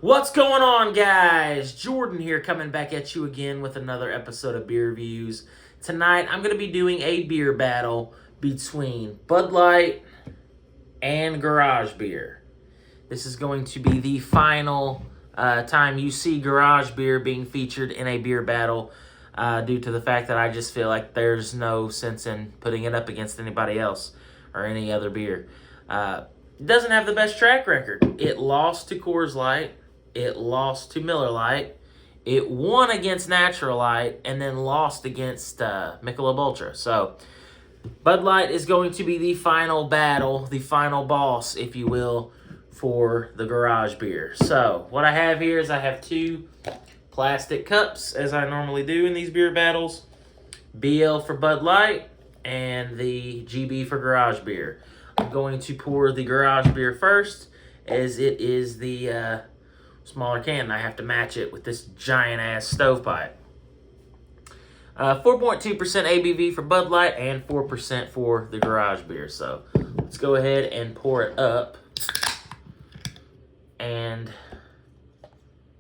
What's going on, guys? Jordan here, coming back at you again with another episode of Beer Reviews. Tonight, I'm going to be doing a beer battle between Bud Light and Garage Beer. This is going to be the final time you see Garage Beer being featured in a beer battle due to the fact that I just feel like there's no sense in putting it up against anybody else or any other beer. It doesn't have the best track record. It lost to Coors Light. It lost to Miller Lite. It won against Natural Light and then lost against Michelob Ultra. So Bud Light is going to be the final battle, the final boss, if you will, for the Garage Beer. So what I have here is I have two plastic cups, as I normally do in these beer battles. BL for Bud Light and the GB for Garage Beer. I'm going to pour the Garage Beer first, as it is the smaller can, and I have to match it with this giant-ass stovepipe. 4.2% ABV for Bud Light and 4% for the Garage Beer. So let's go ahead and pour it up and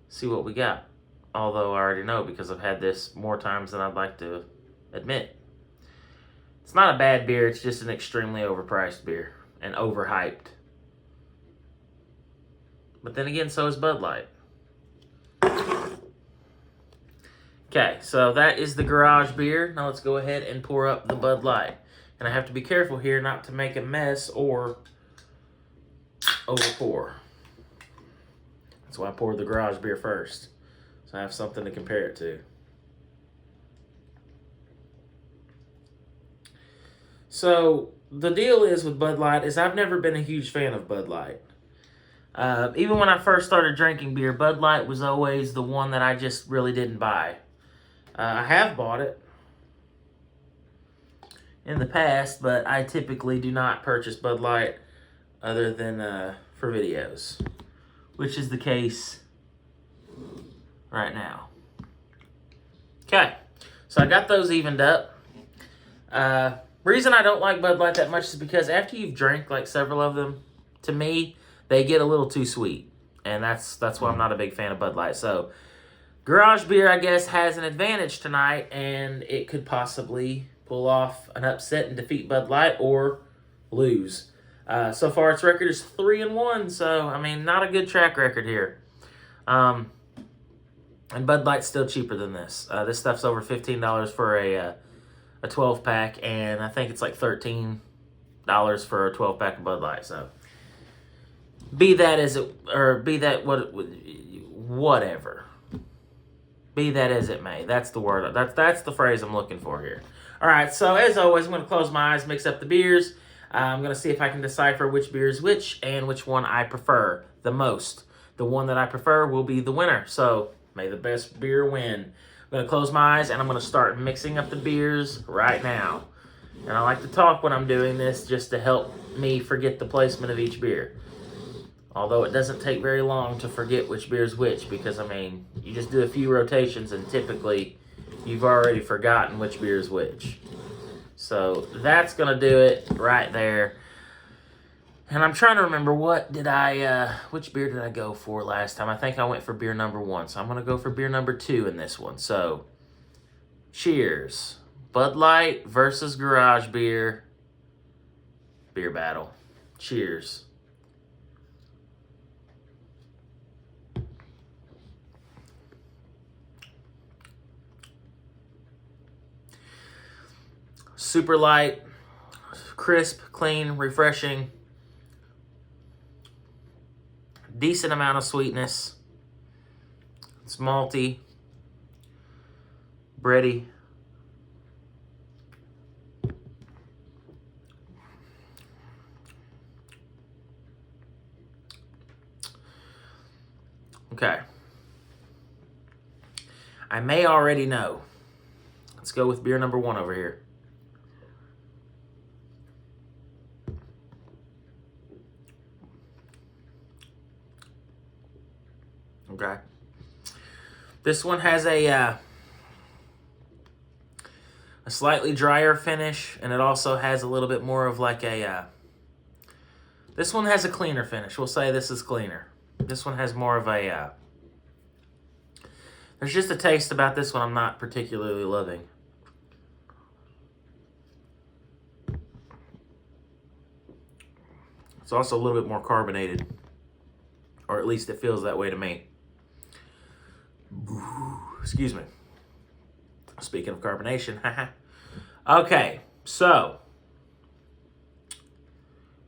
see what we got. Although I already know because I've had this more times than I'd like to admit. It's not a bad beer, it's just an extremely overpriced beer and overhyped. But then again, so is Bud Light. Okay, so that is the Garage Beer. Now let's go ahead and pour up the Bud Light. And I have to be careful here not to make a mess or overpour. That's why I poured the Garage Beer first. So I have something to compare it to. So the deal is with Bud Light is I've never been a huge fan of Bud Light. Even when I first started drinking beer, Bud Light was always the one that I just really didn't buy. I have bought it in the past, but I typically do not purchase Bud Light other than for videos, which is the case right now. Okay, so I got those evened up. Reason I don't like Bud Light that much is because after you've drank like several of them, to me, they get a little too sweet, and that's why I'm not a big fan of Bud Light. So Garage Beer, I guess, has an advantage tonight, and it could possibly pull off an upset and defeat Bud Light or lose. So far, its record is 3-1, so, I mean, not a good track record here. And Bud Light's still cheaper than this. This stuff's over $15 for a 12-pack, and I think it's like $13 for a 12-pack of Bud Light, so be that as it, or be that whatever. Be that as it may. That's the word. That's the phrase I'm looking for here. All right, so as always, I'm going to close my eyes, mix up the beers. I'm going to see if I can decipher which beer is which and which one I prefer the most. The one that I prefer will be the winner, so may the best beer win. I'm going to close my eyes, and I'm going to start mixing up the beers right now. And I like to talk when I'm doing this just to help me forget the placement of each beer. Although it doesn't take very long to forget which beer is which, because, I mean, you just do a few rotations and typically you've already forgotten which beer is which. So that's going to do it right there. And I'm trying to remember which beer did I go for last time? I think I went for beer number 1, so I'm going to go for beer number 2 in this one. So, cheers. Bud Light versus Garage Beer. Beer battle. Cheers. Super light, crisp, clean, refreshing. Decent amount of sweetness. It's malty, bready. Okay. I may already know. Let's go with beer number 1 over here. Okay. This one has a slightly drier finish, and it also has a little bit more of like a This one has a cleaner finish. We'll say this is cleaner. This one has more of a... there's just a taste about this one I'm not particularly loving. It's also a little bit more carbonated. Or at least it feels that way to me. Excuse me. Speaking of carbonation, haha. Okay, so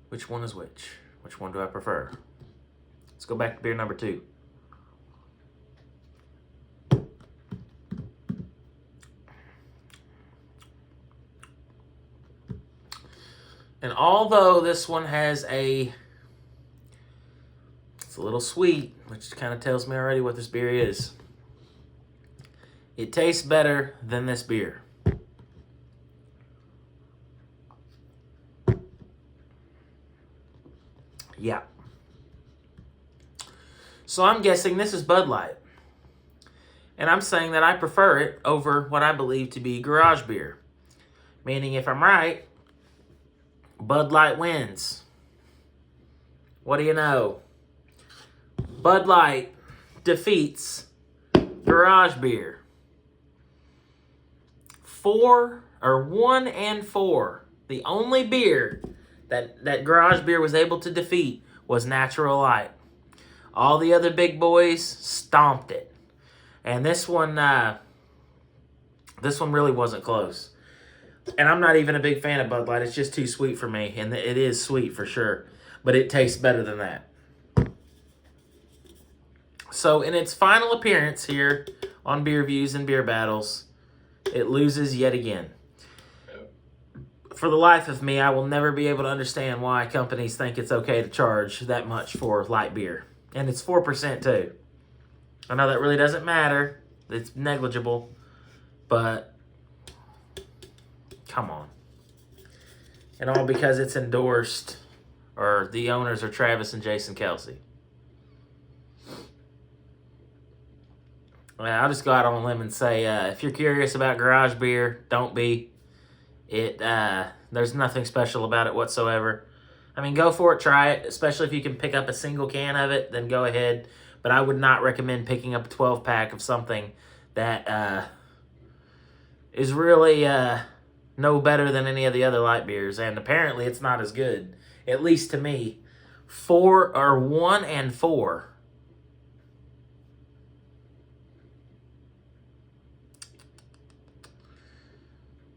which one is which? Which one do I prefer? Let's go back to beer number 2. And although this one has it's a little sweet, which kind of tells me already what this beer is, it tastes better than this beer. Yeah. So I'm guessing this is Bud Light. And I'm saying that I prefer it over what I believe to be garage beer. Meaning if I'm right, Bud Light wins. What do you know? Bud Light defeats garage beer. 1 and 4. The only beer that garage beer was able to defeat was Natural Light. All the other big boys stomped it. And this one really wasn't close. And I'm not even a big fan of Bud Light. It's just too sweet for me. And it is sweet for sure. But it tastes better than that. So in its final appearance here on Beer Views and Beer Battles, it loses yet again. For the life of me, I will never be able to understand why companies think it's okay to charge that much for light beer. And it's 4% too. I know that really doesn't matter. It's negligible. But, come on. And all because it's endorsed, or the owners are Travis and Jason Kelsey. Well, I'll just go out on a limb and say, if you're curious about garage beer, don't be. There's nothing special about it whatsoever. I mean, go for it, try it, especially if you can pick up a single can of it, then go ahead. But I would not recommend picking up a 12-pack of something that is really no better than any of the other light beers. And apparently it's not as good, at least to me. 1 and 4.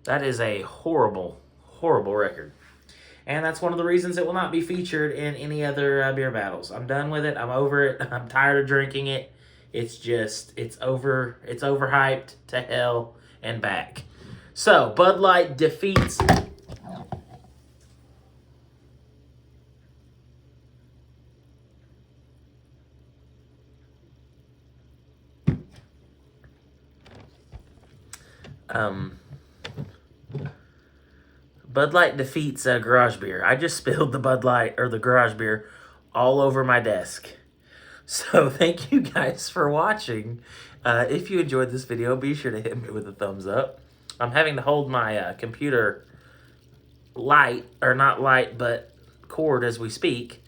That is a horrible, horrible record. And that's one of the reasons it will not be featured in any other beer battles. I'm done with it. I'm over it. I'm tired of drinking it. It's overhyped to hell and back. So, Bud Light defeats... Bud Light defeats garage beer. I just spilled the Bud Light, or the garage beer, all over my desk. So thank you guys for watching. If you enjoyed this video, be sure to hit me with a thumbs up. I'm having to hold my computer light, or not light, but cord as we speak.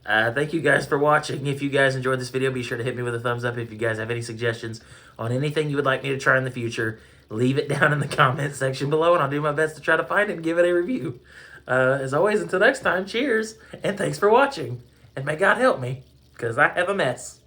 Thank you guys for watching. If you guys enjoyed this video, be sure to hit me with a thumbs up. If you guys have any suggestions on anything you would like me to try in the future, leave it down in the comment section below, and I'll do my best to try to find it and give it a review. As always, until next time, cheers, and thanks for watching. And may God help me, because I have a mess.